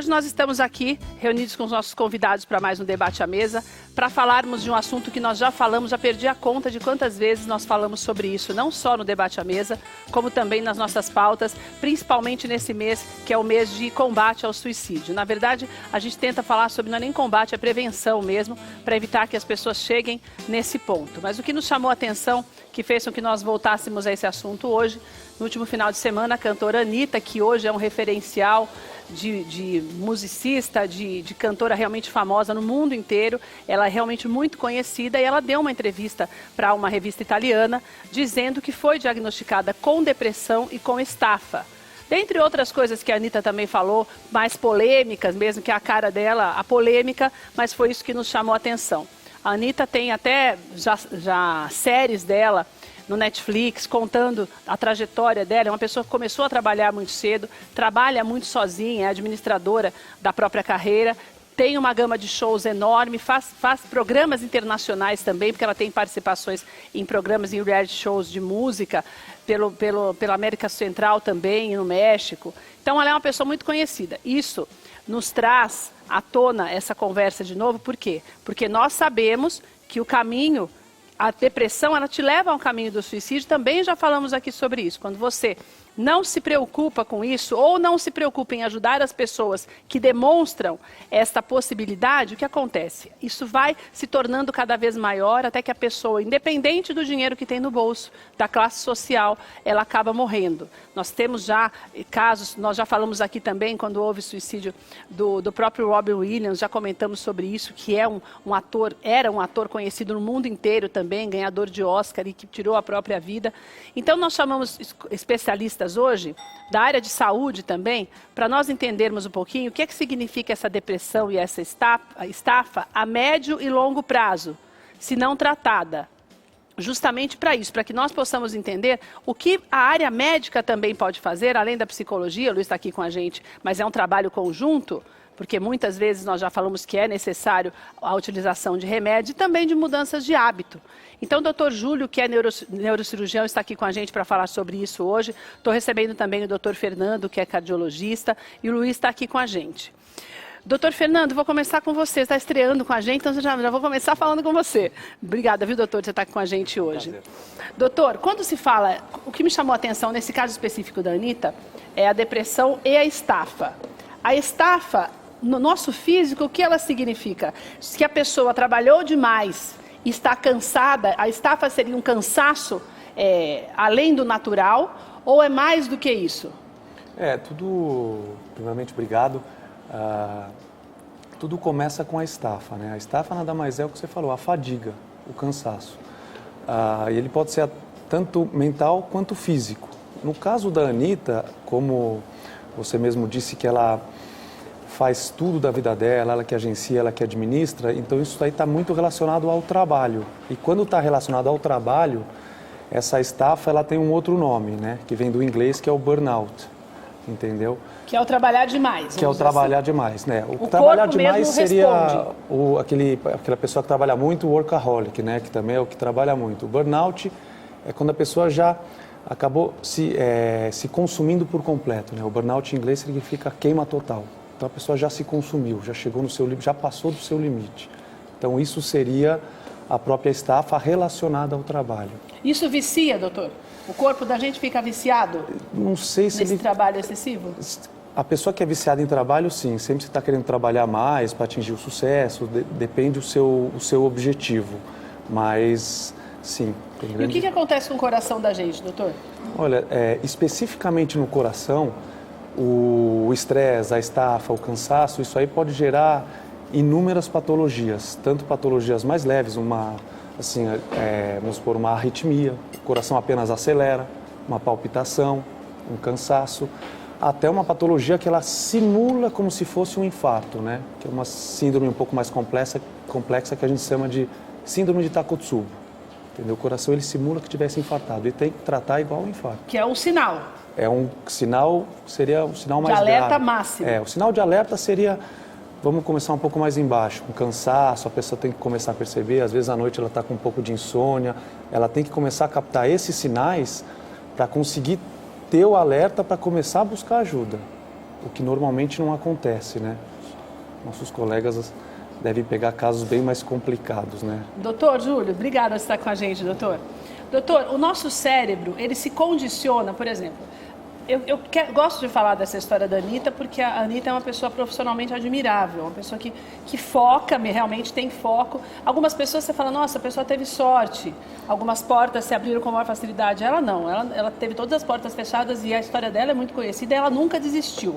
Hoje nós estamos aqui reunidos com os nossos convidados para mais um Debate à Mesa, para falarmos de um assunto que nós já falamos, já perdi a conta de quantas vezes nós falamos sobre isso, não só no Debate à Mesa, como também nas nossas pautas, principalmente nesse mês, que é o mês de combate ao suicídio. Na verdade, a gente tenta falar sobre, não é nem combate, é prevenção mesmo, para evitar que as pessoas cheguem nesse ponto. Mas o que nos chamou a atenção, que fez com que nós voltássemos a esse assunto hoje, no último final de semana, a cantora Anitta, que hoje é um referencial de musicista, de cantora realmente famosa no mundo inteiro, ela é realmente muito conhecida e ela deu uma entrevista para uma revista italiana dizendo que foi diagnosticada com depressão e com estafa. Dentre outras coisas que a Anitta também falou, mais polêmicas mesmo, que é a cara dela, a polêmica, mas foi isso que nos chamou a atenção. A Anitta tem até já séries dela no Netflix, contando a trajetória dela. É uma pessoa que começou a trabalhar muito cedo, trabalha muito sozinha, é administradora da própria carreira, tem uma gama de shows enorme, faz programas internacionais também, porque ela tem participações em programas, em reality shows de música, pela América Central também, no México. Então ela é uma pessoa muito conhecida. Isso nos traz à tona essa conversa de novo, por quê? Porque nós sabemos que o caminho, a depressão, ela te leva a um caminho do suicídio, também já falamos aqui sobre isso. Quando você não se preocupa com isso, ou não se preocupa em ajudar as pessoas que demonstram esta possibilidade, o que acontece? Isso vai se tornando cada vez maior, até que a pessoa, independente do dinheiro que tem no bolso, da classe social, ela acaba morrendo. Nós temos já casos, nós já falamos aqui também, quando houve suicídio do próprio Robin Williams, já comentamos sobre isso, que era um ator conhecido no mundo inteiro também, ganhador de Oscar e que tirou a própria vida. Então nós chamamos especialistas hoje, da área de saúde também, para nós entendermos um pouquinho o que é que significa essa depressão e essa estafa a médio e longo prazo, se não tratada. Justamente para isso, para que nós possamos entender o que a área médica também pode fazer, além da psicologia. O Luiz está aqui com a gente, mas é um trabalho conjunto, porque muitas vezes nós já falamos que é necessário a utilização de remédio e também de mudanças de hábito. Então, o doutor Júlio, que é neurocirurgião, está aqui com a gente para falar sobre isso hoje. Estou recebendo também o doutor Fernando, que é cardiologista, e o Luiz está aqui com a gente. Doutor Fernando, vou começar com você. Você está estreando com a gente, então já vou começar falando com você. Obrigada, viu, doutor, de você estar aqui com a gente hoje. Prazer. Doutor, quando se fala, o que me chamou a atenção nesse caso específico da Anitta é a depressão e a estafa. A estafa, no nosso físico, o que ela significa? Se a pessoa trabalhou demais e está cansada, a estafa seria um cansaço além do natural, ou é mais do que isso? Primeiramente, obrigado. Tudo começa com a estafa, né? A estafa nada mais é o que você falou, a fadiga, o cansaço. E ele pode ser tanto mental quanto físico. No caso da Anitta, como você mesmo disse que ela faz tudo da vida dela, ela que agencia, ela que administra, então isso aí está muito relacionado ao trabalho. E quando está relacionado ao trabalho, essa estafa ela tem um outro nome, né? Que vem do inglês, que é o burnout, entendeu? Que é o trabalhar demais. Que é o trabalhar demais, né? O trabalhar corpo demais mesmo seria aquela pessoa que trabalha muito, o workaholic, né? Que também é o que trabalha muito. O burnout é quando a pessoa já acabou se consumindo por completo, né? O burnout em inglês significa queima total. Então a pessoa já se consumiu, já chegou no seu limite, já passou do seu limite. Então isso seria a própria estafa relacionada ao trabalho. Isso vicia, doutor? O corpo da gente fica viciado? Não sei se nesse trabalho excessivo? A pessoa que é viciada em trabalho, sim. Sempre você está querendo trabalhar mais para atingir o sucesso, depende do seu objetivo. Mas, sim. E o que acontece com o coração da gente, doutor? Olha, especificamente no coração, o estresse, a estafa, o cansaço, isso aí pode gerar inúmeras patologias, tanto patologias mais leves, vamos supor, uma arritmia, o coração apenas acelera, uma palpitação, um cansaço, até uma patologia que ela simula como se fosse um infarto, né? Que é uma síndrome um pouco mais complexa que a gente chama de síndrome de Takotsubo. Entendeu? O coração ele simula que tivesse infartado e tem que tratar igual um infarto. Que é um sinal. É um sinal, seria um sinal mais grave. De alerta grave. máximo. O sinal de alerta seria, vamos começar um pouco mais embaixo, um cansaço, a pessoa tem que começar a perceber, às vezes à noite ela está com um pouco de insônia, ela tem que começar a captar esses sinais para conseguir ter o alerta para começar a buscar ajuda. o que normalmente não acontece, né? Nossos colegas devem pegar casos bem mais complicados, né? Doutor Júlio, obrigada por estar com a gente, doutor. Doutor, o nosso cérebro, ele se condiciona, por exemplo, gosto de falar dessa história da Anitta, porque a Anitta é uma pessoa profissionalmente admirável, uma pessoa que foca, realmente tem foco. Algumas pessoas você fala, nossa, a pessoa teve sorte, algumas portas se abriram com maior facilidade. Ela não, ela teve todas as portas fechadas e a história dela é muito conhecida e ela nunca desistiu.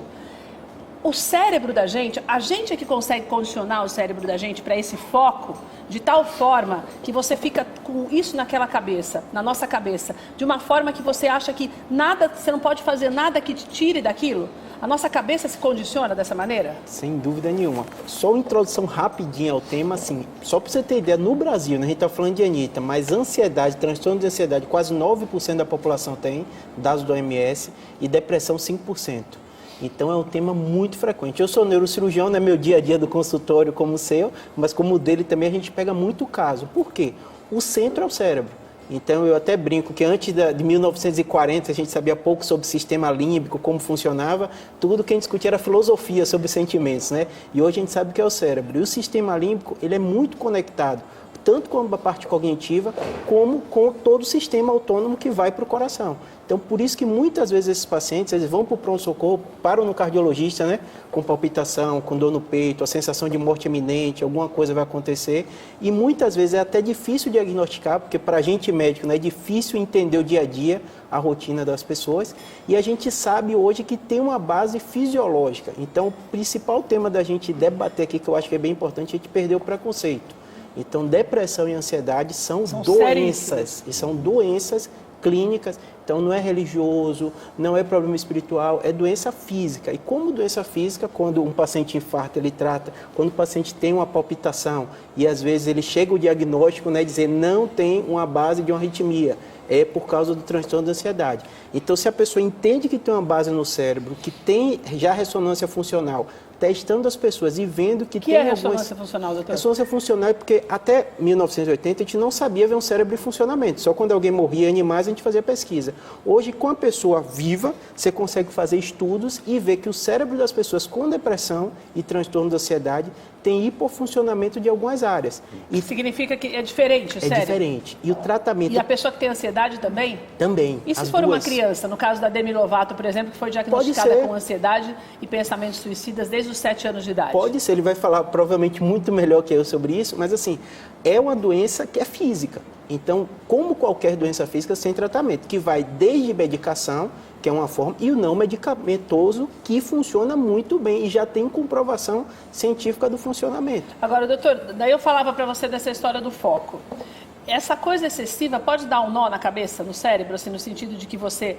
O cérebro da gente, a gente é que consegue condicionar o cérebro da gente para esse foco, de tal forma que você fica com isso naquela cabeça, na nossa cabeça, de uma forma que você acha que nada, você não pode fazer nada que te tire daquilo. A nossa cabeça se condiciona dessa maneira? Sem dúvida nenhuma. Só uma introdução rapidinha ao tema, assim, só para você ter ideia, no Brasil, né, a gente está falando de Anitta, mas ansiedade, transtorno de ansiedade, quase 9% da população tem, dados do OMS, e depressão 5%. Então, é um tema muito frequente. Eu sou neurocirurgião, não é meu dia a dia do consultório como o seu, mas como o dele também a gente pega muito caso. Por quê? O centro é o cérebro. Então, eu até brinco que antes de 1940 a gente sabia pouco sobre o sistema límbico, como funcionava. Tudo que a gente discutia era filosofia sobre sentimentos, né? E hoje a gente sabe o que é o cérebro. E o sistema límbico, ele é muito conectado, tanto com a parte cognitiva, como com todo o sistema autônomo que vai para o coração. Então, por isso que muitas vezes esses pacientes, eles vão para o pronto-socorro, param no cardiologista, né? Com palpitação, com dor no peito, a sensação de morte iminente, alguma coisa vai acontecer. E muitas vezes é até difícil diagnosticar, porque para a gente médico, né, é difícil entender o dia a dia, a rotina das pessoas. E a gente sabe hoje que tem uma base fisiológica. Então, o principal tema da gente debater aqui, que eu acho que é bem importante, é a gente perder o preconceito. Então, depressão e ansiedade são doenças, e são doenças clínicas. Então, não é religioso, não é problema espiritual, é doença física. E como doença física, quando um paciente infarta, ele trata, quando o paciente tem uma palpitação, e às vezes ele chega o diagnóstico, né, dizer não tem uma base de uma arritmia, é por causa do transtorno da ansiedade. Então, se a pessoa entende que tem uma base no cérebro, que tem já ressonância funcional, testando as pessoas e vendo que tem é ressonância funcional, doutor? Ressonância funcional é porque até 1980 a gente não sabia ver um cérebro em funcionamento. Só quando alguém morria em animais a gente fazia pesquisa. Hoje, com a pessoa viva, você consegue fazer estudos e ver que o cérebro das pessoas com depressão e transtorno da ansiedade tem hipofuncionamento de algumas áreas. E significa que é diferente o cérebro? É diferente. E o tratamento... E a pessoa que tem ansiedade também? Também. E se for uma criança, no caso da Demi Lovato, por exemplo, que foi diagnosticada com ansiedade e pensamentos suicidas desde os 7 anos de idade? Pode ser, ele vai falar provavelmente muito melhor que eu sobre isso, mas assim, é uma doença que é física. Então, como qualquer doença física, sem tratamento, que vai desde medicação, que é uma forma, e o não medicamentoso, que funciona muito bem e já tem comprovação científica do funcionamento. Agora, doutor, daí eu falava para você dessa história do foco. Essa coisa excessiva pode dar um nó na cabeça, no cérebro, assim, no sentido de que você...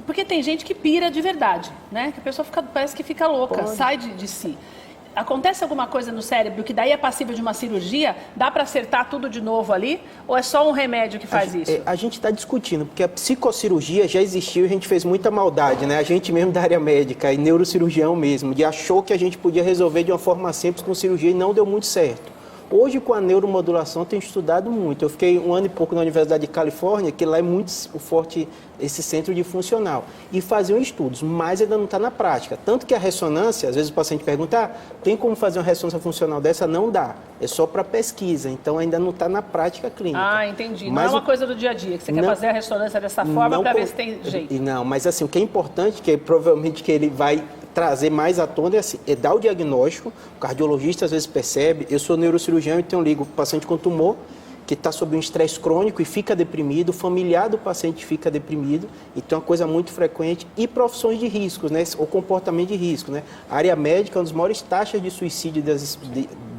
Porque tem gente que pira de verdade, né? Que a pessoa parece que fica louca, sai de si. Acontece alguma coisa no cérebro que daí é passível de uma cirurgia? Dá para acertar tudo de novo ali? Ou é só um remédio que faz isso? A gente está discutindo, porque a psicocirurgia já existiu e a gente fez muita maldade, né? A gente mesmo da área médica e neurocirurgião mesmo, de achou que a gente podia resolver de uma forma simples com cirurgia e não deu muito certo. Hoje, com a neuromodulação, tenho estudado muito. Eu fiquei 1 ano e pouco na Universidade de Califórnia, que lá é muito forte esse centro de funcional. E faziam estudos, mas ainda não está na prática. Tanto que a ressonância, às vezes o paciente pergunta, tem como fazer uma ressonância funcional dessa? Não dá. É só para pesquisa, então ainda não está na prática clínica. Ah, entendi. Não é uma coisa do dia a dia, que você quer fazer a ressonância dessa forma para ver se tem jeito. Não, mas assim, o que é importante, que provavelmente que ele vai trazer mais à tona é dar o diagnóstico. O cardiologista às vezes percebe. Eu sou neurocirurgião, então eu ligo o paciente com tumor que está sob um estresse crônico e fica deprimido, o familiar do paciente fica deprimido, então é uma coisa muito frequente. E profissões de riscos, né? O comportamento de risco, né? A área médica é uma das maiores taxas de suicídio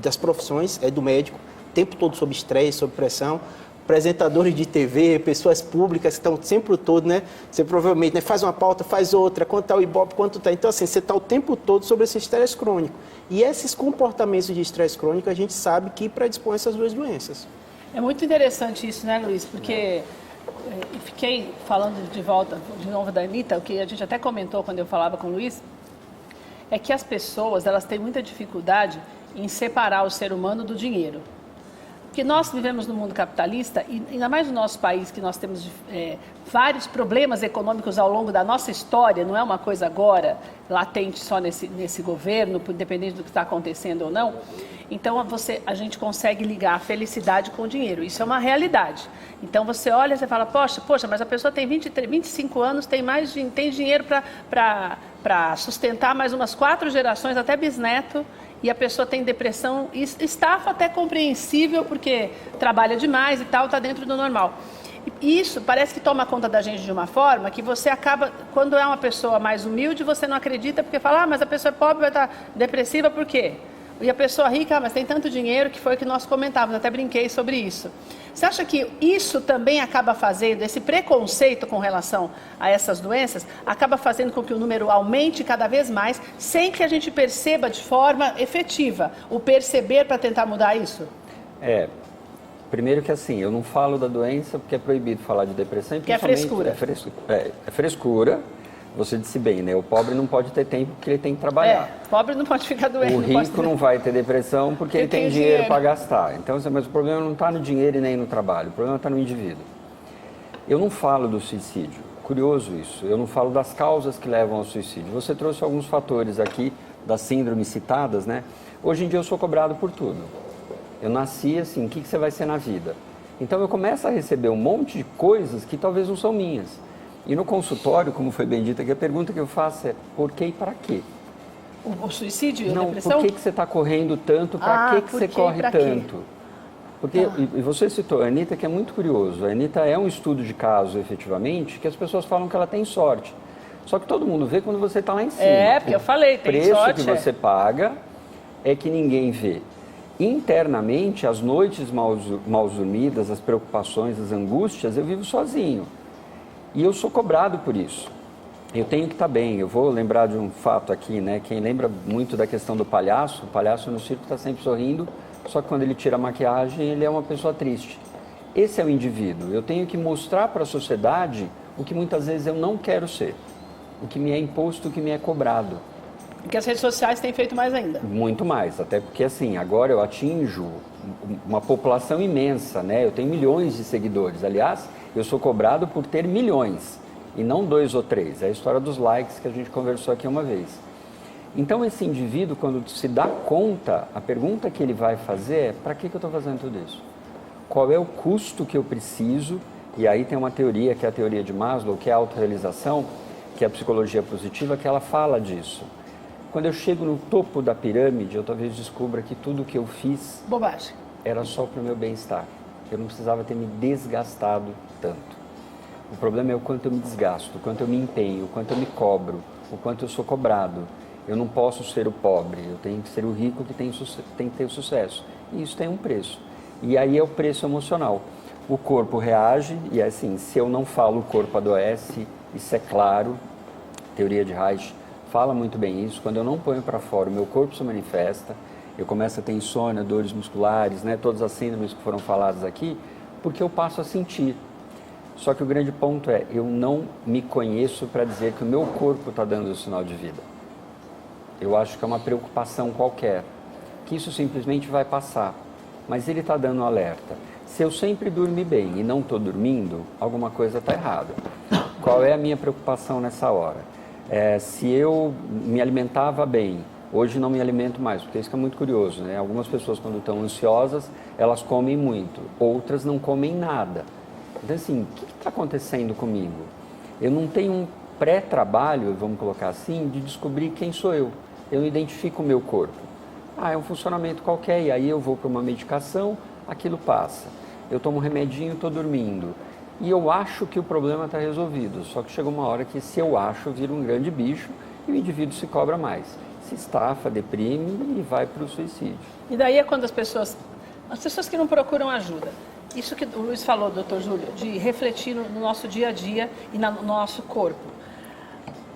das profissões, é do médico, o tempo todo sob estresse, sob pressão. Apresentadores de TV, pessoas públicas que estão sempre todo, né? Você provavelmente, né, faz uma pauta, faz outra, quanto está o Ibope, quanto está... Então, assim, você está o tempo todo sobre esse estresse crônico. E esses comportamentos de estresse crônico, a gente sabe que predispõem essas duas doenças. É muito interessante isso, né, Luiz? Porque eu fiquei falando de novo da Anitta, o que a gente até comentou quando eu falava com o Luiz, é que as pessoas, elas têm muita dificuldade em separar o ser humano do dinheiro. Porque nós vivemos no mundo capitalista, e ainda mais no nosso país, que nós temos vários problemas econômicos ao longo da nossa história, não é uma coisa agora latente só nesse governo, independente do que está acontecendo ou não. Então, a gente consegue ligar a felicidade com o dinheiro. Isso é uma realidade. Então, você olha e fala, poxa, mas a pessoa tem 25 anos, tem dinheiro para sustentar mais umas 4 gerações, até bisneto, e a pessoa tem depressão, e estafa até compreensível, porque trabalha demais e tal, está dentro do normal. E isso parece que toma conta da gente de uma forma que você acaba, quando é uma pessoa mais humilde, você não acredita, porque fala, mas a pessoa é pobre, vai estar depressiva, por quê? E a pessoa rica, mas tem tanto dinheiro, que foi o que nós comentávamos, até brinquei sobre isso. Você acha que isso também acaba fazendo, esse preconceito com relação a essas doenças, acaba fazendo com que o número aumente cada vez mais, sem que a gente perceba de forma efetiva o perceber para tentar mudar isso? Primeiro que assim, eu não falo da doença porque é proibido falar de depressão. Que é frescura. É frescura. Você disse bem, né? O pobre não pode ter tempo porque ele tem que trabalhar. O pobre não pode ficar doente. O rico não vai ter depressão porque ele tem dinheiro para gastar. Então, mas o problema não está no dinheiro e nem no trabalho. O problema está no indivíduo. Eu não falo do suicídio. Curioso isso. Eu não falo das causas que levam ao suicídio. Você trouxe alguns fatores aqui das síndromes citadas, né? Hoje em dia eu sou cobrado por tudo. Eu nasci assim, o que você vai ser na vida? Então eu começo a receber um monte de coisas que talvez não são minhas. E no consultório, como foi bem dito aqui, a pergunta que eu faço é por que e para quê? O suicídio e a não, depressão? Por que você está correndo tanto? Para que você corre tanto? Porque, e você citou a Anitta, que é muito curioso. A Anitta é um estudo de caso, efetivamente, que as pessoas falam que ela tem sorte. Só que todo mundo vê quando você está lá em cima. Porque eu falei, tem sorte. O preço que você paga é que ninguém vê. Internamente, as noites mal dormidas, as preocupações, as angústias, eu vivo sozinho. E eu sou cobrado por isso. Eu tenho que estar bem. Eu vou lembrar de um fato aqui, né? Quem lembra muito da questão do palhaço, o palhaço no circo está sempre sorrindo, só que quando ele tira a maquiagem, ele é uma pessoa triste. Esse é o indivíduo. Eu tenho que mostrar para a sociedade o que muitas vezes eu não quero ser. O que me é imposto, o que me é cobrado. E que as redes sociais têm feito mais ainda. Muito mais, até porque assim, agora eu atinjo uma população imensa, né? Eu tenho milhões de seguidores. Aliás, eu sou cobrado por ter milhões, e não 2 ou 3. É a história dos likes que a gente conversou aqui uma vez. Então, esse indivíduo, quando se dá conta, a pergunta que ele vai fazer é, para que eu estou fazendo tudo isso? Qual é o custo que eu preciso? E aí tem uma teoria, que é a teoria de Maslow, que é a autorrealização, que é a psicologia positiva, que ela fala disso. Quando eu chego no topo da pirâmide, eu talvez descubra que tudo o que eu fiz bobagem. Era só para o meu bem-estar. Eu não precisava ter me desgastado tanto. O problema é o quanto eu me desgasto, o quanto eu me empenho, o quanto eu me cobro, o quanto eu sou cobrado. Eu não posso ser o pobre, eu tenho que ser o rico que tem que ter o sucesso. E isso tem um preço. E aí é o preço emocional. O corpo reage, e assim, se eu não falo o corpo adoece, isso é claro, teoria de Reich fala muito bem isso. Quando eu não ponho para fora, o meu corpo se manifesta, eu começo a ter insônia, dores musculares, né, todas as síndromes que foram faladas aqui, porque eu passo a sentir. Só que o grande ponto é, eu não me conheço para dizer que o meu corpo está dando o sinal de vida. Eu acho que é uma preocupação qualquer, que isso simplesmente vai passar, mas ele está dando um alerta. Se eu sempre dormir bem e não estou dormindo, alguma coisa está errada. Qual é a minha preocupação nessa hora? Se eu me alimentava bem, hoje não me alimento mais, porque isso que é muito curioso, né? Algumas pessoas, quando estão ansiosas, elas comem muito, outras não comem nada. Então, assim, o que está acontecendo comigo? Eu não tenho um pré-trabalho, vamos colocar assim, de descobrir quem sou eu. Eu não identifico o meu corpo. É um funcionamento qualquer, e aí eu vou para uma medicação, aquilo passa. Eu tomo um remedinho, estou dormindo. E eu acho que o problema está resolvido, só que chega uma hora que se eu acho, vira um grande bicho e o indivíduo se cobra mais. Se estafa, deprime e vai para o suicídio. E daí é quando as pessoas que não procuram ajuda. Isso que o Luiz falou, doutor Júlio, de refletir no nosso dia a dia e no nosso corpo.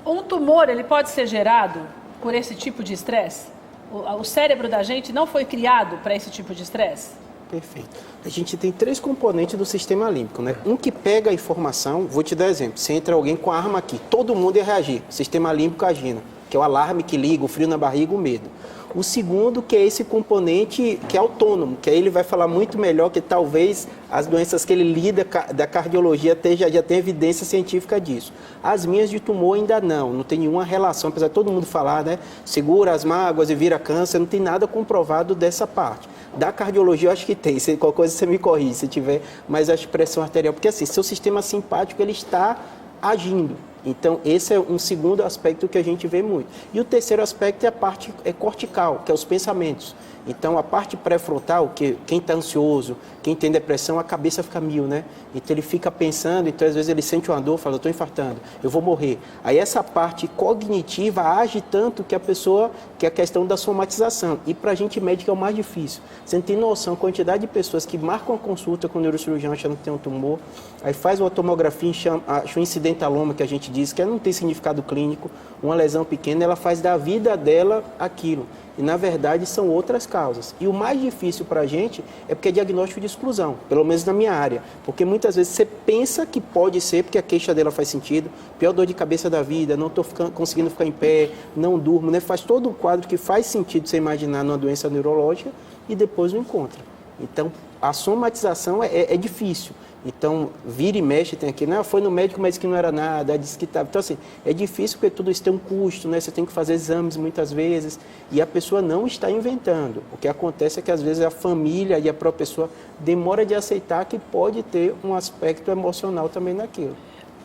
Um tumor, ele pode ser gerado por esse tipo de estresse? O cérebro da gente não foi criado para esse tipo de estresse? Perfeito. A gente tem 3 componentes do sistema límbico, né? Um que pega a informação, vou te dar exemplo. Se entra alguém com a arma aqui, todo mundo ia reagir. Sistema límbico agindo. que é o alarme que liga, o frio na barriga, o medo. O segundo, que é esse componente que é autônomo, que aí ele vai falar muito melhor que talvez as doenças que ele lida da cardiologia já tem evidência científica disso. As minhas de tumor ainda não tem nenhuma relação, apesar de todo mundo falar, né? Segura as mágoas e vira câncer, não tem nada comprovado dessa parte. Da cardiologia eu acho que tem, se qualquer coisa você me corrige, se tiver mais a pressão arterial, porque assim, seu sistema simpático ele está agindo. Então, esse é um segundo aspecto que a gente vê muito. E o terceiro aspecto é a parte cortical, que é os pensamentos. Então, a parte pré-frontal, que quem está ansioso, quem tem depressão, a cabeça fica mil, né? Então, ele fica pensando, então, às vezes, ele sente uma dor, fala, eu estou infartando, eu vou morrer. Aí, essa parte cognitiva age tanto que a pessoa, que é a questão da somatização. E, para a gente médica, é o mais difícil. Você não tem noção, a quantidade de pessoas que marcam a consulta com o neurocirurgião achando que tem um tumor, aí faz uma tomografia, acha um incidentaloma, que a gente diz, que não tem significado clínico, uma lesão pequena, ela faz da vida dela aquilo. E, na verdade, são outras causas. E o mais difícil para a gente é porque é diagnóstico de exclusão, pelo menos na minha área. Porque muitas vezes você pensa que pode ser, porque a queixa dela faz sentido, pior dor de cabeça da vida, não estou conseguindo ficar em pé, não durmo, né? Faz todo um quadro que faz sentido você imaginar numa doença neurológica e depois não encontra. Então, a somatização é difícil. Então, vira e mexe, tem aqui, não, foi no médico, mas que não era nada, disse que estava. Então, assim, é difícil porque tudo isso tem um custo, né? Você tem que fazer exames muitas vezes e a pessoa não está inventando. O que acontece é que, às vezes, a família e a própria pessoa demora de aceitar que pode ter um aspecto emocional também naquilo.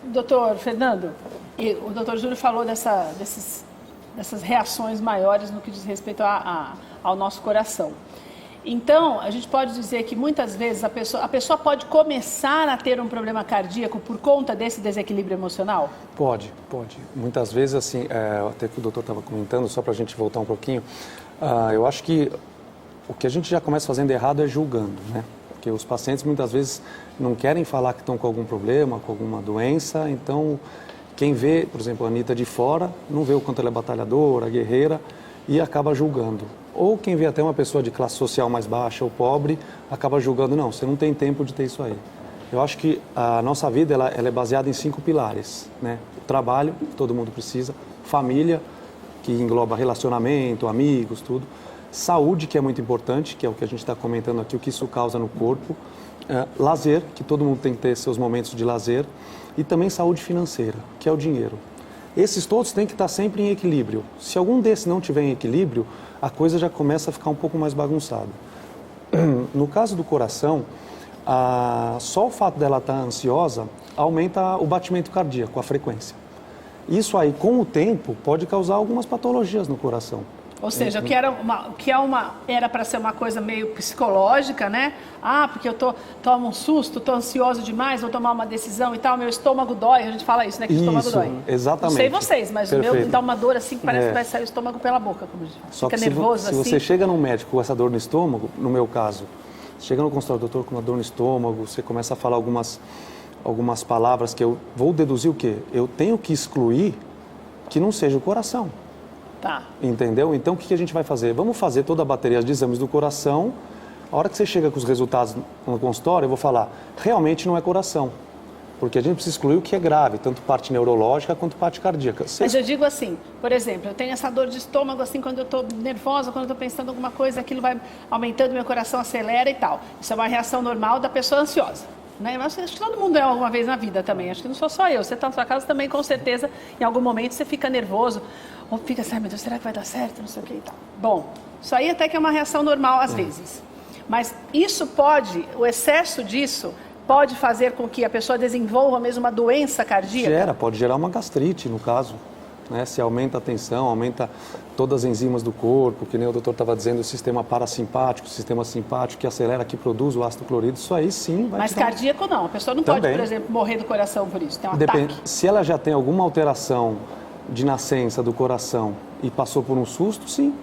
Doutor Fernando, o doutor Júlio falou dessas reações maiores no que diz respeito ao nosso coração. Então, a gente pode dizer que muitas vezes a pessoa pode começar a ter um problema cardíaco por conta desse desequilíbrio emocional? Pode. Muitas vezes, assim, até que o doutor estava comentando, só para a gente voltar um pouquinho, eu acho que o que a gente já começa fazendo errado é julgando, né? Porque os pacientes muitas vezes não querem falar que estão com algum problema, com alguma doença, então quem vê, por exemplo, a Anitta de fora, não vê o quanto ela é batalhadora, guerreira e acaba julgando. Ou quem vê até uma pessoa de classe social mais baixa ou pobre, acaba julgando, não, você não tem tempo de ter isso aí. Eu acho que a nossa vida ela é baseada em 5 pilares, né? O trabalho, todo mundo precisa, família, que engloba relacionamento, amigos, tudo. Saúde, que é muito importante, que é o que a gente está comentando aqui, o que isso causa no corpo. Lazer, que todo mundo tem que ter seus momentos de lazer. E também saúde financeira, que é o dinheiro. Esses todos têm que estar sempre em equilíbrio. Se algum desses não tiver em equilíbrio, a coisa já começa a ficar um pouco mais bagunçada. No caso do coração, só o fato dela estar ansiosa aumenta o batimento cardíaco, a frequência. Isso aí, com o tempo, pode causar algumas patologias no coração. Ou seja, o que era para ser uma coisa meio psicológica, né? Porque eu tomo um susto, estou ansioso demais, vou tomar uma decisão e tal, meu estômago dói, a gente fala isso, né? Que o estômago dói. Exatamente. Não sei vocês, mas Perfeito. o meu me dá uma dor assim que parece que vai sair o estômago pela boca, como a gente fala. Só Fica que nervoso se assim. você chega num médico com essa dor no estômago, no meu caso, chega no consultório, doutor, com uma dor no estômago, você começa a falar algumas palavras que eu vou deduzir o quê? Eu tenho que excluir que não seja o coração. Tá. Entendeu? Então, o que a gente vai fazer? Vamos fazer toda a bateria de exames do coração. A hora que você chega com os resultados no consultório, eu vou falar, realmente não é coração. Porque a gente precisa excluir o que é grave, tanto parte neurológica quanto parte cardíaca. Mas eu digo assim, por exemplo, eu tenho essa dor de estômago assim quando eu estou nervosa, quando eu estou pensando em alguma coisa, aquilo vai aumentando, meu coração acelera e tal. Isso é uma reação normal da pessoa ansiosa. Né? Mas acho que todo mundo é alguma vez na vida também, acho que não sou só eu. Você está na sua casa também, com certeza, em algum momento você fica nervoso, ou fica assim, meu Deus, será que vai dar certo, não sei o que e tal. Bom, isso aí até que é uma reação normal às vezes. Mas isso o excesso disso pode fazer com que a pessoa desenvolva mesmo uma doença cardíaca? Pode gerar uma gastrite, no caso. Né? Se aumenta a tensão, aumenta todas as enzimas do corpo, que nem o doutor estava dizendo, o sistema parasimpático, o sistema simpático, que acelera, que produz o ácido clorídrico, isso aí sim vai... Mas cardíaco não, a pessoa não pode, por exemplo, morrer do coração por isso, tem um ataque. Se ela já tem alguma alteração de nascença do coração e passou por um susto, sim.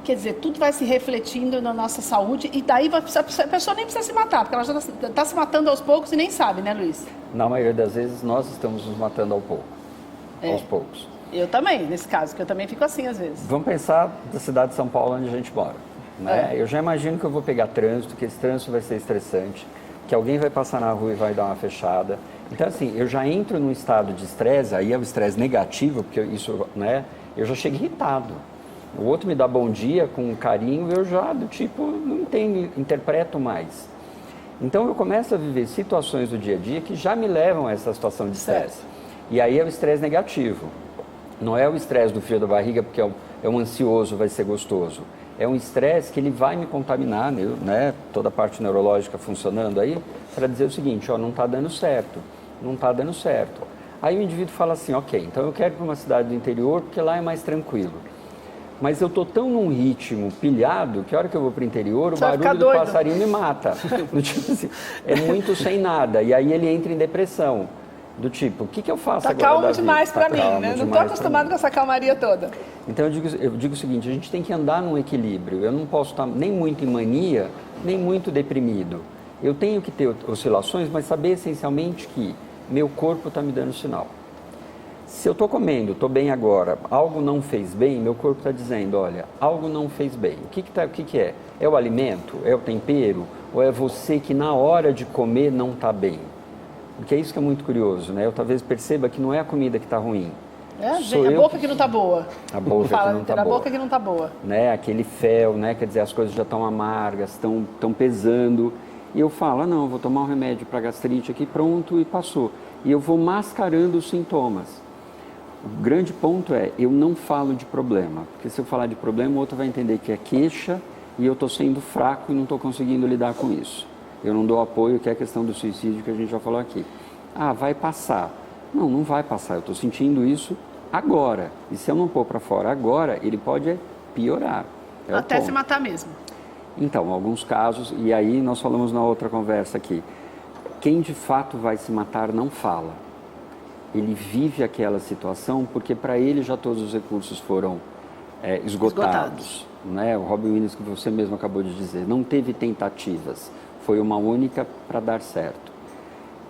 Quer dizer, tudo vai se refletindo na nossa saúde e daí a pessoa nem precisa se matar, porque ela já está se matando aos poucos e nem sabe, né, Luiz? Na maioria das vezes, nós estamos nos matando aos poucos. Eu também, nesse caso, que eu também fico assim às vezes. Vamos pensar da cidade de São Paulo, onde a gente mora. Né? Eu já imagino que eu vou pegar trânsito, que esse trânsito vai ser estressante, que alguém vai passar na rua e vai dar uma fechada, Então, assim, eu já entro num estado de estresse, aí é o estresse negativo, porque isso, né, eu já chego irritado. O outro me dá bom dia com carinho, eu já, do tipo, não entendo, interpreto mais. Então, eu começo a viver situações do dia a dia que já me levam a essa situação de estresse. E aí é o estresse negativo. Não é o estresse do frio da barriga, porque é um ansioso, vai ser gostoso. É um estresse que ele vai me contaminar, né, toda a parte neurológica funcionando aí, para dizer o seguinte, ó, não está dando certo, não está dando certo. Aí o indivíduo fala assim, ok, então eu quero ir para uma cidade do interior porque lá é mais tranquilo. Mas eu estou tão num ritmo pilhado que a hora que eu vou para o interior, o barulho do passarinho me mata. Do tipo assim, é muito sem nada. E aí ele entra em depressão. Do tipo, o que eu faço agora? Tá calmo demais para mim, né? Não estou acostumado com essa calmaria toda. Então eu digo o seguinte, a gente tem que andar num equilíbrio. Eu não posso estar nem muito em mania, nem muito deprimido. Eu tenho que ter oscilações, mas saber essencialmente que meu corpo está me dando sinal. Se eu estou comendo, estou bem agora, algo não fez bem, meu corpo está dizendo, olha, algo não fez bem. O que é? É o alimento? É o tempero? Ou é você que na hora de comer não está bem? Porque é isso que é muito curioso, né? Eu talvez perceba que não é a comida que está ruim. A boca que não está boa. A boca que não está boa. A boca que não está boa. Né? Aquele fel, né? Quer dizer, as coisas já estão amargas, estão pesando. E eu falo, não, eu vou tomar um remédio para gastrite aqui, pronto, e passou. E eu vou mascarando os sintomas. O grande ponto é, eu não falo de problema. Porque se eu falar de problema, o outro vai entender que é queixa e eu estou sendo fraco e não estou conseguindo lidar com isso. Eu não dou apoio, que é a questão do suicídio que a gente já falou aqui. Ah, vai passar. Não, não vai passar. Eu estou sentindo isso agora. E se eu não pôr para fora agora, ele pode piorar. Até se matar mesmo. Então, alguns casos, e aí nós falamos na outra conversa aqui, quem de fato vai se matar não fala. Ele vive aquela situação porque para ele já todos os recursos foram esgotados. Né? O Robin Williams, que você mesmo acabou de dizer, não teve tentativas. Foi uma única para dar certo.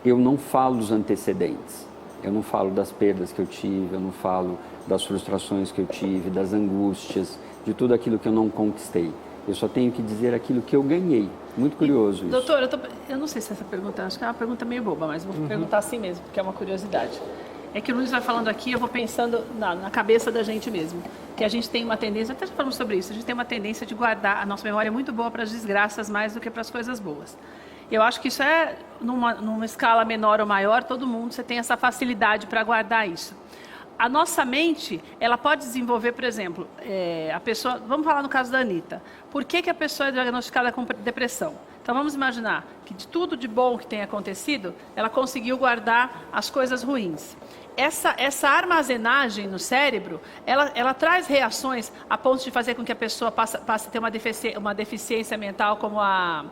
Eu não falo dos antecedentes, eu não falo das perdas que eu tive, eu não falo das frustrações que eu tive, das angústias, de tudo aquilo que eu não conquistei. Eu só tenho que dizer aquilo que eu ganhei. Muito curioso isso. Doutor, eu não sei se essa pergunta, acho que é uma pergunta meio boba, mas vou perguntar assim mesmo, porque é uma curiosidade. É que o Luiz vai falando aqui, eu vou pensando na cabeça da gente mesmo. Que a gente tem uma tendência, até já falamos sobre isso, a gente tem uma tendência de guardar, a nossa memória é muito boa para as desgraças mais do que para as coisas boas. Eu acho que isso é, numa escala menor ou maior, todo mundo, você tem essa facilidade para guardar isso. A nossa mente, ela pode desenvolver, por exemplo, a pessoa, vamos falar no caso da Anitta, por que a pessoa é diagnosticada com depressão? Então vamos imaginar que de tudo de bom que tem acontecido, ela conseguiu guardar as coisas ruins. Essa armazenagem no cérebro, ela traz reações a ponto de fazer com que a pessoa passe a ter uma deficiência mental como a...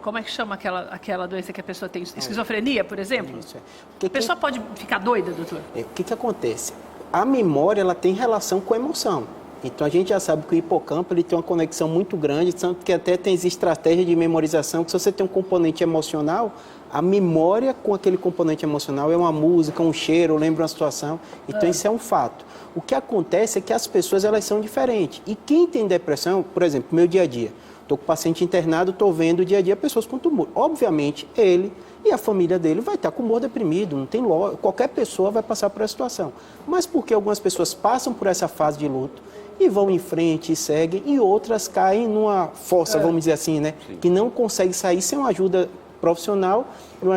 como é que chama aquela doença que a pessoa tem? Esquizofrenia, por exemplo? Isso, A pessoa pode ficar doida, doutor? O que acontece? A memória ela tem relação com a emoção. Então, a gente já sabe que o hipocampo ele tem uma conexão muito grande, tanto que até tem estratégia de memorização, que se você tem um componente emocional, a memória com aquele componente emocional é uma música, um cheiro, lembra uma situação. Então, isso é um fato. O que acontece é que as pessoas elas são diferentes. E quem tem depressão, por exemplo, meu dia a dia, estou com o paciente internado, estou vendo dia a dia pessoas com tumor. Obviamente, ele e a família dele vai estar com humor deprimido, não tem lógica, qualquer pessoa vai passar por essa situação. Mas porque algumas pessoas passam por essa fase de luto e vão em frente e seguem, e outras caem numa fossa, vamos dizer assim, né? Sim. Que não consegue sair sem uma ajuda profissional e uma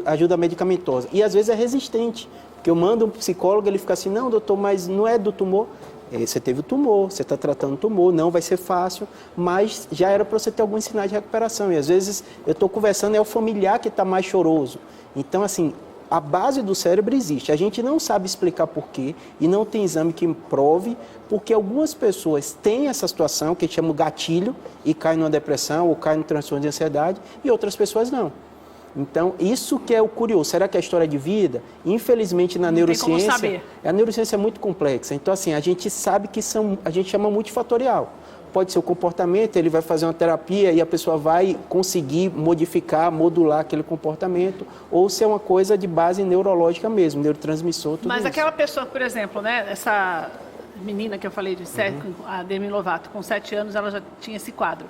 ajuda medicamentosa. E às vezes é resistente, porque eu mando um psicólogo, ele fica assim, não, doutor, mas não é do tumor. Você teve o tumor, você está tratando o tumor, não vai ser fácil, mas já era para você ter alguns sinais de recuperação. E às vezes eu estou conversando, é o familiar que está mais choroso. Então, assim, a base do cérebro existe. A gente não sabe explicar por quê e não tem exame que prove, porque algumas pessoas têm essa situação, que a gente chama gatilho, e caem numa depressão ou caem no transtorno de ansiedade, e outras pessoas não. Então, isso que é o curioso. Será que é a história de vida? Infelizmente, na neurociência, a neurociência é muito complexa. Então, assim, a gente sabe que a gente chama multifatorial. Pode ser o comportamento, ele vai fazer uma terapia e a pessoa vai conseguir modificar, modular aquele comportamento, ou se é uma coisa de base neurológica mesmo, neurotransmissor, tudo Mas isso. Aquela pessoa, por exemplo, né, essa menina que eu falei de a Demi Lovato, com 7 anos, ela já tinha esse quadro.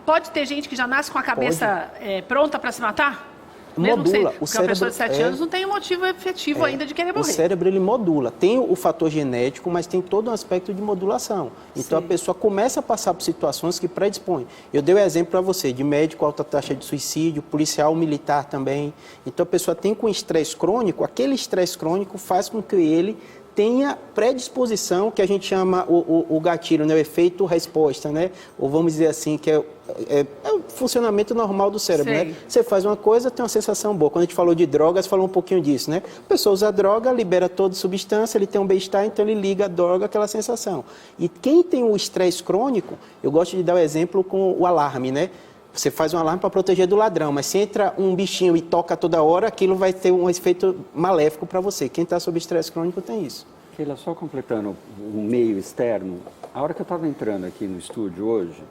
Pode ter gente que já nasce com a cabeça pronta para se matar? Mesmo modula. porque uma pessoa de 7 anos não tem um motivo efetivo ainda de querer morrer. O cérebro, ele modula. Tem o fator genético, mas tem todo um aspecto de modulação. Então, Sim. a pessoa começa a passar por situações que predispõem. Eu dei um exemplo para você, de médico, alta taxa de suicídio, policial, militar também. Então, a pessoa tem com estresse crônico, aquele estresse crônico faz com que ele tenha predisposição, que a gente chama o gatilho, né? O efeito resposta, né? Ou vamos dizer assim, que é o funcionamento normal do cérebro, Sei. né? Você faz uma coisa, tem uma sensação boa. Quando a gente falou de drogas, falou um pouquinho disso, né? A pessoa usa droga, libera toda substância, ele tem um bem-estar, então ele liga a droga àquela sensação. E quem tem o estresse crônico, eu gosto de dar o exemplo com o alarme, né? Você faz um alarme para proteger do ladrão, mas se entra um bichinho e toca toda hora, aquilo vai ter um efeito maléfico para você. Quem está sob estresse crônico tem isso. Keila, só completando o meio externo, a hora que eu estava entrando aqui no estúdio hoje,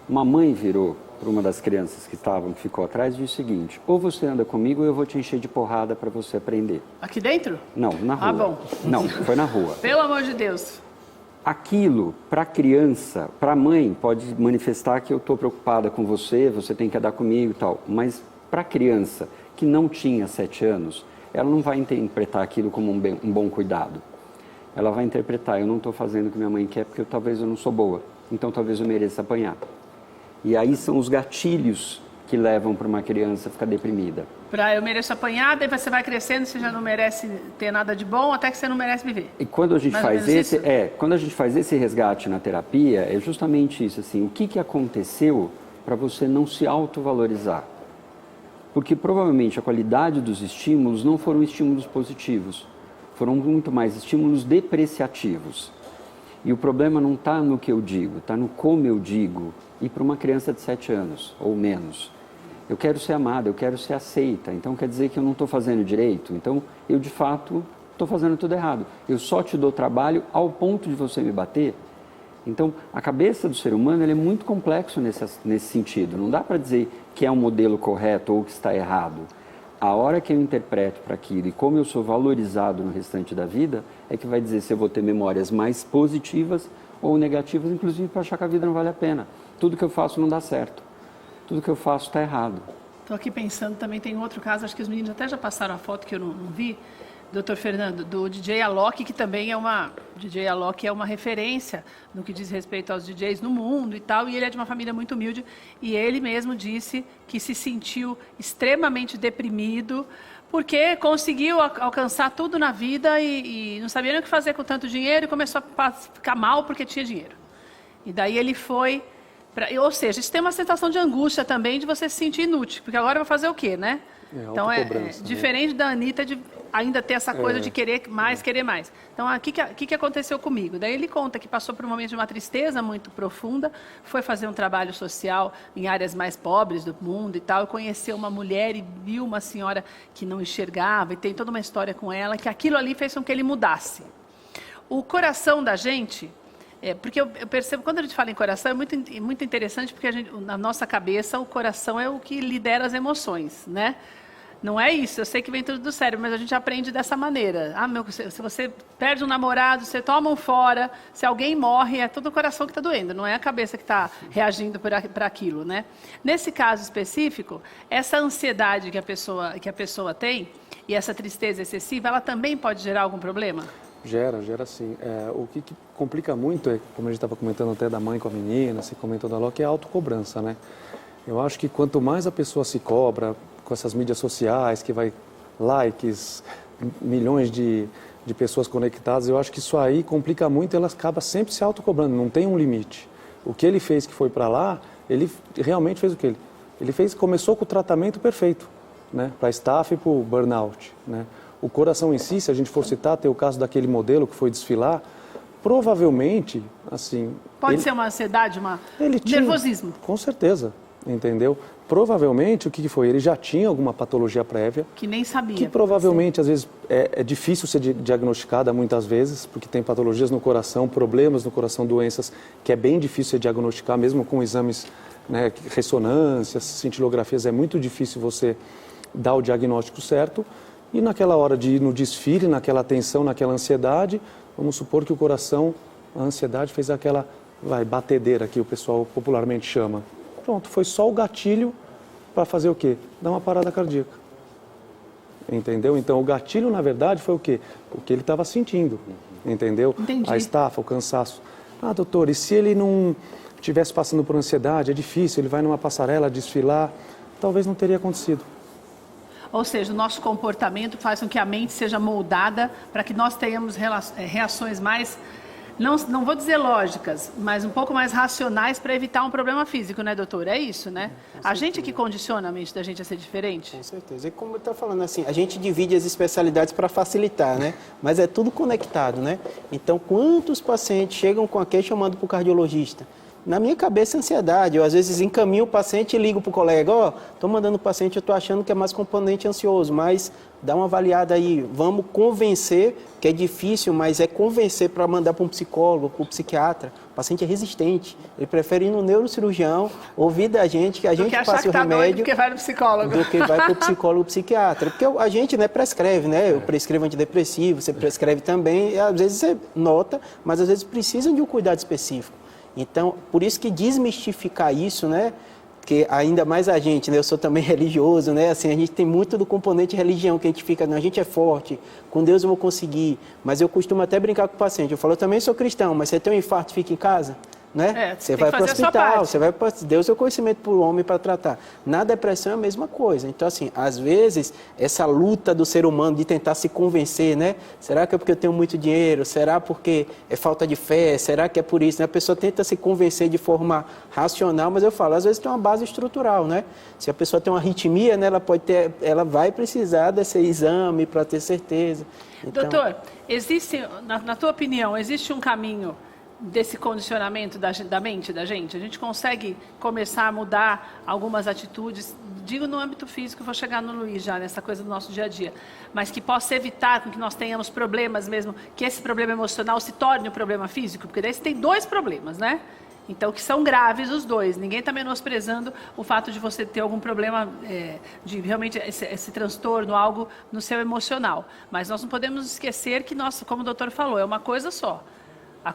uma mãe virou para uma das crianças que ficou atrás e disse o seguinte: ou você anda comigo ou eu vou te encher de porrada para você aprender. Aqui dentro? Não, na rua. Ah, bom. Não, foi na rua. Pelo amor de Deus. Aquilo, para a criança, para a mãe, pode manifestar que eu estou preocupada com você, você tem que andar comigo e tal. Mas para a criança que não tinha 7 anos, ela não vai interpretar aquilo como um bom cuidado. Ela vai interpretar: eu não estou fazendo o que minha mãe quer porque talvez eu não sou boa, então talvez eu mereça apanhar. E aí são os gatilhos que levam para uma criança ficar deprimida. Eu mereço apanhar, daí você vai crescendo, você já não merece ter nada de bom, até que você não merece viver. E quando a gente quando a gente faz esse resgate na terapia, é justamente isso, assim, o que aconteceu para você não se autovalorizar? Porque provavelmente a qualidade dos estímulos não foram estímulos positivos, foram muito mais estímulos depreciativos. E o problema não está no que eu digo, está no como eu digo. E para uma criança de 7 anos ou menos, eu quero ser amada, eu quero ser aceita, então quer dizer que eu não estou fazendo direito, então eu de fato estou fazendo tudo errado. Eu só te dou trabalho ao ponto de você me bater. Então a cabeça do ser humano ela é muito complexo nesse sentido, não dá para dizer que é um modelo correto ou que está errado. A hora que eu interpreto para aquilo e como eu sou valorizado no restante da vida é que vai dizer se eu vou ter memórias mais positivas ou negativas, inclusive para achar que a vida não vale a pena. Tudo que eu faço não dá certo. Tudo que eu faço está errado. Estou aqui pensando, também tem outro caso, acho que os meninos até já passaram a foto que eu não vi, Dr. Fernando, do DJ Alok, que também é uma referência no que diz respeito aos DJs no mundo e tal, e ele é de uma família muito humilde, e ele mesmo disse que se sentiu extremamente deprimido, porque conseguiu alcançar tudo na vida e não sabia nem o que fazer com tanto dinheiro e começou a ficar mal porque tinha dinheiro. E daí ele foi... Ou seja, isso tem uma sensação de angústia também de você se sentir inútil, porque agora vai fazer o quê, né? Então é diferente da Anitta de ainda ter essa coisa de querer mais. Então, o que aconteceu comigo? Daí ele conta que passou por um momento de uma tristeza muito profunda, foi fazer um trabalho social em áreas mais pobres do mundo e tal, e conheceu uma mulher e viu uma senhora que não enxergava, e tem toda uma história com ela, que aquilo ali fez com que ele mudasse. O coração da gente... porque eu percebo, quando a gente fala em coração, é muito interessante, porque na nossa cabeça o coração é o que lidera as emoções, né? Não é isso, eu sei que vem tudo do cérebro, mas a gente aprende dessa maneira. Se você perde um namorado, você toma um fora, se alguém morre, é todo o coração que está doendo, não é a cabeça que está reagindo para aquilo, né? Nesse caso específico, essa ansiedade que a pessoa tem, e essa tristeza excessiva, ela também pode gerar algum problema? Gera sim. O que complica muito é, como a gente estava comentando até da mãe com a menina, se comentou da Loki, é a autocobrança, né? Eu acho que quanto mais a pessoa se cobra com essas mídias sociais, que vai likes, milhões de pessoas conectadas, eu acho que isso aí complica muito e ela acaba sempre se autocobrando, não tem um limite. O que ele fez que foi para lá, ele realmente fez o que ele fez, começou com o tratamento perfeito, né? Para estafa e para o burnout, né? O coração em si, se a gente for citar, tem o caso daquele modelo que foi desfilar, provavelmente, assim... Pode ser uma ansiedade, nervosismo. Com certeza, entendeu? Provavelmente, o que foi? Ele já tinha alguma patologia prévia. Que nem sabia. Que provavelmente, às vezes, é difícil ser diagnosticada muitas vezes, porque tem patologias no coração, problemas no coração, doenças que é bem difícil você diagnosticar, mesmo com exames, né, ressonâncias, cintilografias, é muito difícil você dar o diagnóstico certo. E naquela hora de ir no desfile, naquela tensão, naquela ansiedade, vamos supor que o coração, a ansiedade fez aquela batedeira que o pessoal popularmente chama. Pronto, foi só o gatilho para fazer o quê? Dar uma parada cardíaca. entendeu? Então, o gatilho, na verdade, foi o quê? O que ele estava sentindo, entendeu? Entendi. A estafa, o cansaço. Ah, doutor, e se ele não estivesse passando por ansiedade, é difícil, ele vai numa passarela desfilar, talvez não teria acontecido. Ou seja, o nosso comportamento faz com que a mente seja moldada para que nós tenhamos reações mais, não vou dizer lógicas, mas um pouco mais racionais para evitar um problema físico, né, doutor? É isso, né? A gente que condiciona a mente da gente a ser diferente? Com certeza. E como eu estou falando assim, a gente divide as especialidades para facilitar, né? Mas é tudo conectado, né? Então, quantos pacientes chegam com a queixa chamando para o cardiologista? Na minha cabeça, é ansiedade. Eu, às vezes, encaminho o paciente e ligo para o colega. Estou mandando o paciente, eu estou achando que é mais componente ansioso, mas dá uma avaliada aí. Vamos convencer, que é difícil, mas é convencer para mandar para um psicólogo, para um psiquiatra. O paciente é resistente. Ele prefere ir no neurocirurgião, ouvir da gente, que a gente passe o remédio, do que vai no psicólogo. do que vai para o psicólogo, psiquiatra. Porque a gente, né, prescreve, né? Eu prescrevo antidepressivo, você prescreve também. E, às vezes você nota, mas às vezes precisam de um cuidado específico. Então, por isso que desmistificar isso, né? Porque ainda mais a gente, né? Eu sou também religioso, né? Assim, a gente tem muito do componente religião, que a gente fica, não, a gente é forte, com Deus eu vou conseguir. Mas eu costumo até brincar com o paciente. Eu falo, eu também sou cristão, mas você tem um infarto, fica em casa? Né? Você vai para o hospital, você vai para Deus é o conhecimento para o homem para tratar. Na depressão é a mesma coisa. Então, assim, às vezes, essa luta do ser humano de tentar se convencer, né? Será que é porque eu tenho muito dinheiro? Será porque é falta de fé? Será que é por isso? Né? A pessoa tenta se convencer de forma racional, mas eu falo, às vezes tem uma base estrutural, né? Se a pessoa tem uma arritmia, né, ela vai precisar desse exame para ter certeza. Então... Doutor, existe, na tua opinião, existe um caminho desse condicionamento da mente da gente? A gente consegue começar a mudar algumas atitudes, digo no âmbito físico, vou chegar no Luiz já, nessa coisa do nosso dia a dia, mas que possa evitar com que nós tenhamos problemas mesmo, que esse problema emocional se torne um problema físico, porque daí você tem dois problemas, né? Então, que são graves os dois. Ninguém está menosprezando o fato de você ter algum problema, de realmente esse transtorno, algo no seu emocional. Mas nós não podemos esquecer que nós, como o doutor falou, é uma coisa só.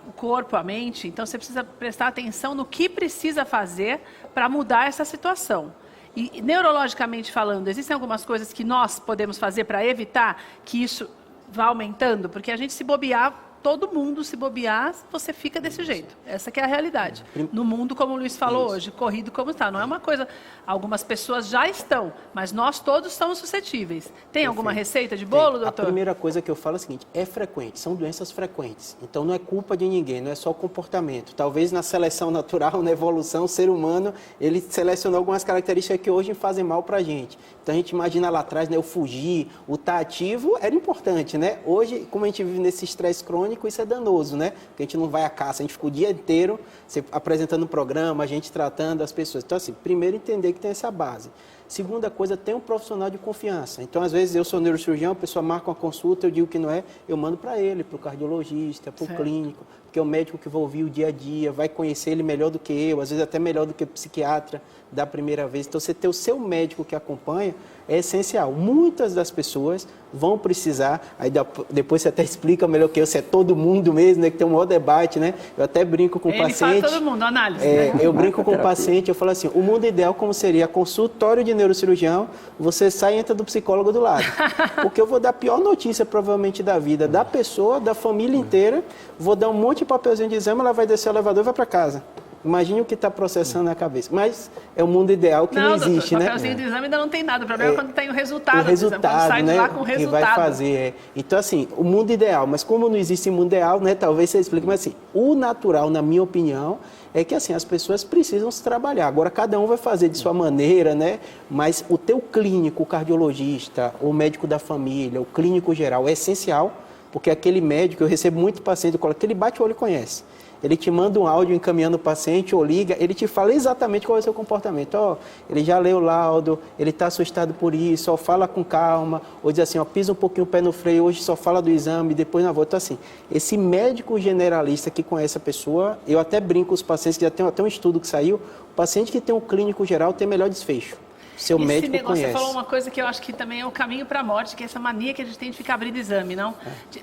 O corpo, a mente, então você precisa prestar atenção no que precisa fazer para mudar essa situação. E neurologicamente falando, existem algumas coisas que nós podemos fazer para evitar que isso vá aumentando? Porque a gente se bobear, todo mundo se bobear, você fica desse jeito. Essa que é a realidade. No mundo, como o Luiz falou hoje, corrido como está. Não é uma coisa... Algumas pessoas já estão, mas nós todos estamos suscetíveis. Tem alguma receita de bolo, doutor? A primeira coisa que eu falo é a seguinte, é frequente, são doenças frequentes. Então não é culpa de ninguém, não é só o comportamento. Talvez na seleção natural, na evolução, o ser humano, ele selecionou algumas características que hoje fazem mal para a gente. Então a gente imagina lá atrás, né, o fugir, o estar ativo era importante, né? Hoje, como a gente vive nesse estresse crônico, isso é danoso, né? Porque a gente não vai à caça, a gente fica o dia inteiro apresentando o programa, a gente tratando as pessoas. Então, assim, primeiro entender que tem essa base. Segunda coisa, tem um profissional de confiança. Então, às vezes, eu sou neurocirurgião, a pessoa marca uma consulta, eu digo que não é, eu mando para ele, para o cardiologista, para o clínico, porque é o médico que vai ouvir o dia a dia, vai conhecer ele melhor do que eu, às vezes até melhor do que o psiquiatra da primeira vez. Então, você ter o seu médico que acompanha é essencial. Muitas das pessoas vão precisar, aí depois você até explica melhor que eu, se é todo mundo mesmo, né, que tem um maior debate, né? Eu até brinco com o paciente. Ele faz todo mundo, análise. Né? Eu brinco com o paciente, eu falo assim, o mundo ideal como seria consultório de neurocirurgião, você sai e entra do psicólogo do lado. Porque eu vou dar a pior notícia, provavelmente, da vida da pessoa, da família inteira, vou dar um monte de papelzinho de exame, ela vai descer o elevador e vai para casa. Imagine o que está processando na cabeça. Mas é o mundo ideal que não existe, doutor, né? O papelzinho do exame ainda não tem nada. O problema é quando tem o resultado. O resultado, do exame, quando sai né? de lá com o resultado. Que vai fazer. Então, assim, o mundo ideal. Mas como não existe mundo ideal, né? Talvez você explique. Mas, assim, o natural, na minha opinião, é que, assim, as pessoas precisam se trabalhar. Agora, cada um vai fazer de sua maneira, né? Mas o teu clínico, o cardiologista, o médico da família, o clínico geral é essencial, porque aquele médico, eu recebo muito paciente, que ele bate o olho e conhece. Ele te manda um áudio encaminhando o paciente ou liga, ele te fala exatamente qual é o seu comportamento. Ele já leu o laudo, ele está assustado por isso, fala com calma, ou diz assim, pisa um pouquinho o pé no freio, hoje só fala do exame, depois na volta. Então, assim, esse médico generalista que conhece a pessoa, eu até brinco com os pacientes, que já tem até um estudo que saiu, o paciente que tem um clínico geral tem melhor desfecho. Seu médico negócio, conhece. Você falou uma coisa que eu acho que também é o caminho para a morte, que é essa mania que a gente tem de ficar abrindo exame, não?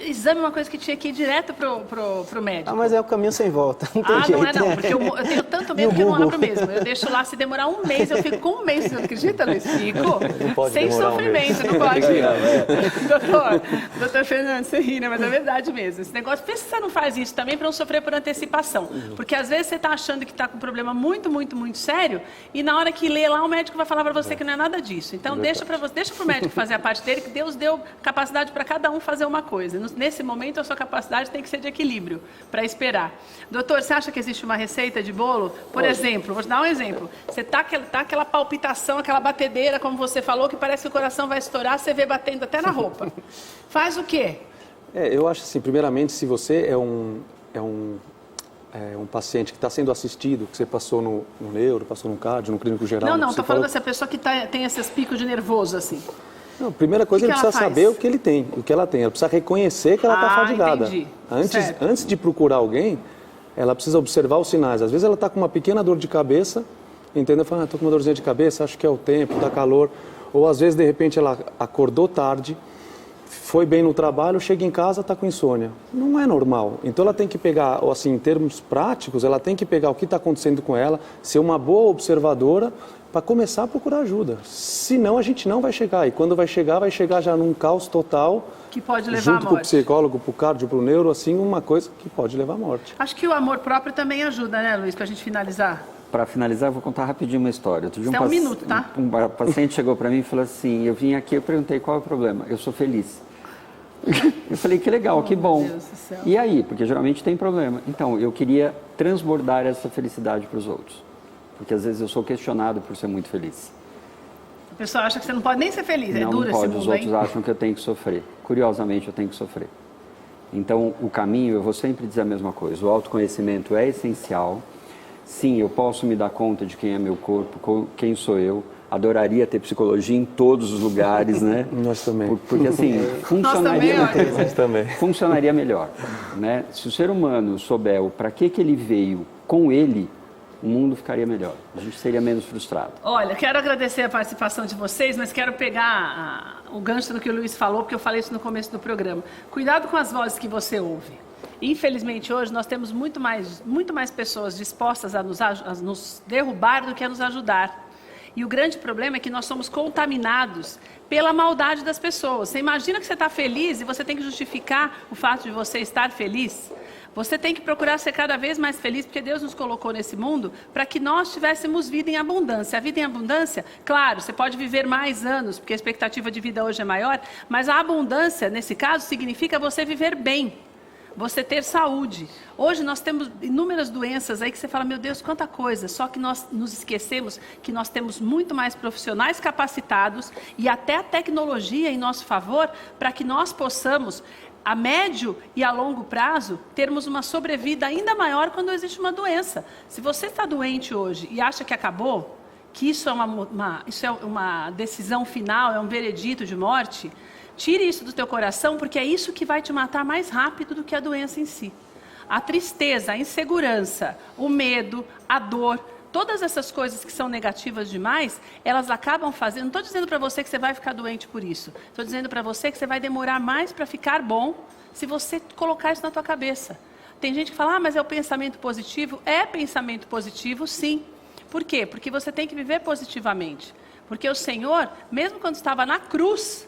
Exame é uma coisa que tinha que ir direto pro médico. Ah, mas é o caminho sem volta. Não tem jeito. Não é não, porque eu tenho tanto medo que eu não abro mesmo. Eu deixo lá, se demorar um mês, eu fico com um mês. Você acredita, Luiz? Fico. Não pode Sem demorar sofrimento, não pode. Doutor Fernando, você ri, né? Mas é verdade mesmo. Esse negócio, pensa se você não faz isso também para não sofrer por antecipação. Porque às vezes você está achando que está com um problema muito, muito, muito sério e na hora que lê lá, o médico vai falar para você que não é nada disso. Então, deixa para o médico fazer a parte dele, que Deus deu capacidade para cada um fazer uma coisa. Nesse momento, a sua capacidade tem que ser de equilíbrio, para esperar. Doutor, você acha que existe uma receita de bolo? Por exemplo, vou te dar um exemplo. Você tá aquela palpitação, aquela batedeira, como você falou, que parece que o coração vai estourar, você vê batendo até na roupa. Faz o quê? Eu acho assim, primeiramente, se você é um paciente que está sendo assistido, que você passou no neuro, passou no cardio, no clínico geral... Não, estou falando dessa pessoa que tem esses picos de nervoso, assim. Não, a primeira coisa, ele precisa saber o que ele tem, o que ela tem. Ela precisa reconhecer que ela está fadigada. Entendi. Antes de procurar alguém, ela precisa observar os sinais. Às vezes ela está com uma pequena dor de cabeça, entendeu? Fala, estou com uma dorzinha de cabeça, acho que é o tempo, está calor. Ou às vezes, de repente, ela acordou tarde, foi bem no trabalho, chega em casa, está com insônia. Não é normal. Então ela tem que pegar, assim, em termos práticos, ela tem que pegar o que está acontecendo com ela, ser uma boa observadora para começar a procurar ajuda. Senão a gente não vai chegar. E quando vai chegar já num caos total. Que pode levar à junto morte. Com o psicólogo, para o cardio, para o neuro, assim, uma coisa que pode levar à morte. Acho que o amor próprio também ajuda, né, Luiz, para a gente finalizar? Para finalizar, eu vou contar rapidinho uma história. Outro dia, um minuto, tá? Um paciente chegou para mim e falou assim, eu vim aqui, eu perguntei qual é o problema. Eu sou feliz. Eu falei, que legal, que bom. Meu Deus do céu. E aí? Porque geralmente tem problema. Então, eu queria transbordar essa felicidade para os outros. Porque às vezes eu sou questionado por ser muito feliz. A pessoa acha que você não pode nem ser feliz, é duro esse mundo, os outros acham que eu tenho que sofrer. Curiosamente, eu tenho que sofrer. Então, o caminho, eu vou sempre dizer a mesma coisa. O autoconhecimento é essencial. Sim, eu posso me dar conta de quem é meu corpo, quem sou eu. Adoraria ter psicologia em todos os lugares, né? Nós também. Porque assim, funcionaria melhor, né? Se o ser humano souber para que ele veio com ele, o mundo ficaria melhor. A gente seria menos frustrado. Olha, quero agradecer a participação de vocês, mas quero pegar o gancho do que o Luiz falou, porque eu falei isso no começo do programa. Cuidado com as vozes que você ouve. Infelizmente, hoje, nós temos muito mais pessoas dispostas a nos derrubar do que a nos ajudar. E o grande problema é que nós somos contaminados pela maldade das pessoas. Você imagina que você está feliz e você tem que justificar o fato de você estar feliz? Você tem que procurar ser cada vez mais feliz, porque Deus nos colocou nesse mundo para que nós tivéssemos vida em abundância. A vida em abundância, claro, você pode viver mais anos, porque a expectativa de vida hoje é maior, mas a abundância, nesse caso, significa você viver bem. Você ter saúde. Hoje nós temos inúmeras doenças aí que você fala, meu Deus, quanta coisa. Só que nós nos esquecemos que nós temos muito mais profissionais capacitados e até a tecnologia em nosso favor para que nós possamos, a médio e a longo prazo, termos uma sobrevida ainda maior quando existe uma doença. Se você está doente hoje e acha que acabou, que isso é uma decisão final, é um veredito de morte, tire isso do teu coração, porque é isso que vai te matar mais rápido do que a doença em si. A tristeza, a insegurança, o medo, a dor, todas essas coisas que são negativas demais, elas acabam fazendo... Não estou dizendo para você que você vai ficar doente por isso. Estou dizendo para você que você vai demorar mais para ficar bom se você colocar isso na tua cabeça. Tem gente que fala, mas é o pensamento positivo. É pensamento positivo, sim. Por quê? Porque você tem que viver positivamente. Porque o Senhor, mesmo quando estava na cruz...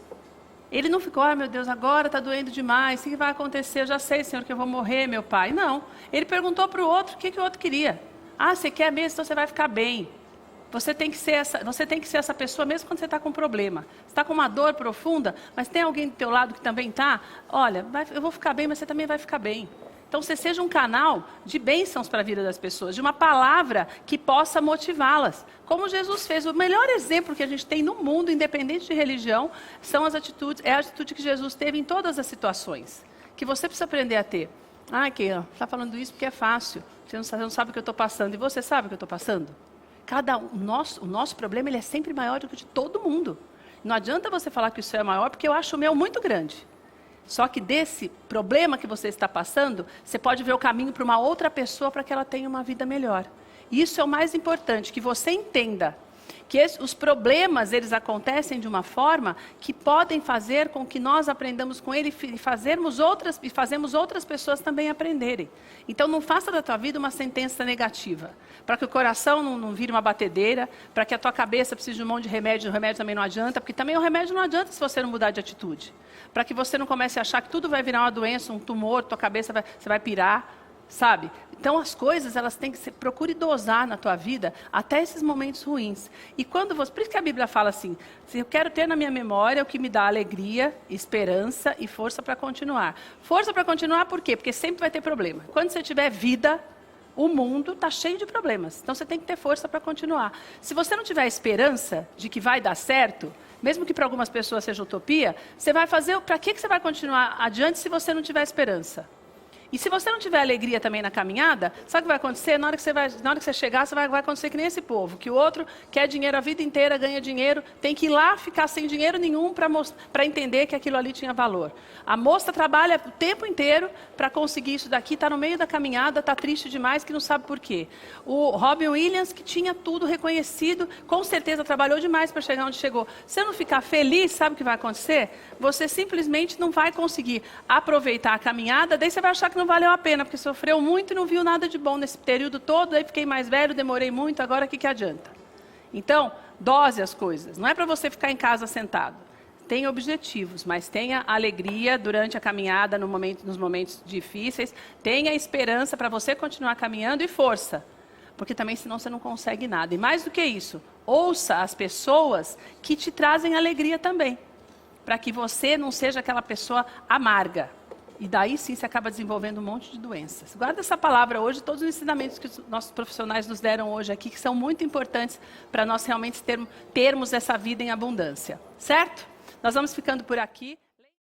Ele não ficou, meu Deus, agora está doendo demais, o que vai acontecer? Eu já sei, Senhor, que eu vou morrer, meu pai. Não. Ele perguntou para o outro o que o outro queria. Você quer mesmo, então você vai ficar bem. Você tem que ser essa pessoa mesmo quando você está com um problema. Você está com uma dor profunda, mas tem alguém do teu lado que também está? Olha, eu vou ficar bem, mas você também vai ficar bem. Então, você seja um canal de bênçãos para a vida das pessoas, de uma palavra que possa motivá-las. Como Jesus fez. O melhor exemplo que a gente tem no mundo, independente de religião, é a atitude que Jesus teve em todas as situações. Que você precisa aprender a ter. Está falando isso porque é fácil. Você não sabe o que eu estou passando. E você sabe o que eu estou passando? O nosso problema ele é sempre maior do que o de todo mundo. Não adianta você falar que o seu é maior, porque eu acho o meu muito grande. Só que desse problema que você está passando, você pode ver o caminho para uma outra pessoa para que ela tenha uma vida melhor. Isso é o mais importante, que você entenda Que os problemas, eles acontecem de uma forma que podem fazer com que nós aprendamos com ele e fazemos outras pessoas também aprenderem. Então, não faça da tua vida uma sentença negativa. Para que o coração não vire uma batedeira, para que a tua cabeça precise de um monte de remédio, o remédio também não adianta, porque também o remédio não adianta se você não mudar de atitude. Para que você não comece a achar que tudo vai virar uma doença, um tumor, tua cabeça você vai pirar. Sabe? Então as coisas, elas têm que ser, procure dosar na tua vida até esses momentos ruins. E quando você, por isso que a Bíblia fala assim, eu quero ter na minha memória o que me dá alegria, esperança e força para continuar. Força para continuar por quê? Porque sempre vai ter problema. Quando você tiver vida, o mundo está cheio de problemas. Então você tem que ter força para continuar. Se você não tiver esperança de que vai dar certo, mesmo que para algumas pessoas seja utopia, você vai fazer, para que você vai continuar adiante se você não tiver esperança? E se você não tiver alegria também na caminhada, sabe o que vai acontecer? Na hora que você chegar, vai acontecer que nem esse povo, que o outro quer dinheiro a vida inteira, ganha dinheiro, tem que ir lá ficar sem dinheiro nenhum para entender que aquilo ali tinha valor. A moça trabalha o tempo inteiro para conseguir isso daqui, está no meio da caminhada, está triste demais, que não sabe por quê. O Robin Williams, que tinha tudo reconhecido, com certeza trabalhou demais para chegar onde chegou. Se você não ficar feliz, sabe o que vai acontecer? Você simplesmente não vai conseguir aproveitar a caminhada, daí você vai achar que não valeu a pena, porque sofreu muito e não viu nada de bom nesse período todo, aí fiquei mais velho, demorei muito, agora o que adianta? Então, dose as coisas. Não é para você ficar em casa sentado. Tenha objetivos, mas tenha alegria durante a caminhada, nos momentos difíceis. Tenha esperança para você continuar caminhando e força. Porque também, senão, você não consegue nada. E mais do que isso, ouça as pessoas que te trazem alegria também. Para que você não seja aquela pessoa amarga. E daí sim você acaba desenvolvendo um monte de doenças. Guarda essa palavra hoje, todos os ensinamentos que os nossos profissionais nos deram hoje aqui, que são muito importantes para nós realmente termos essa vida em abundância. Certo? Nós vamos ficando por aqui.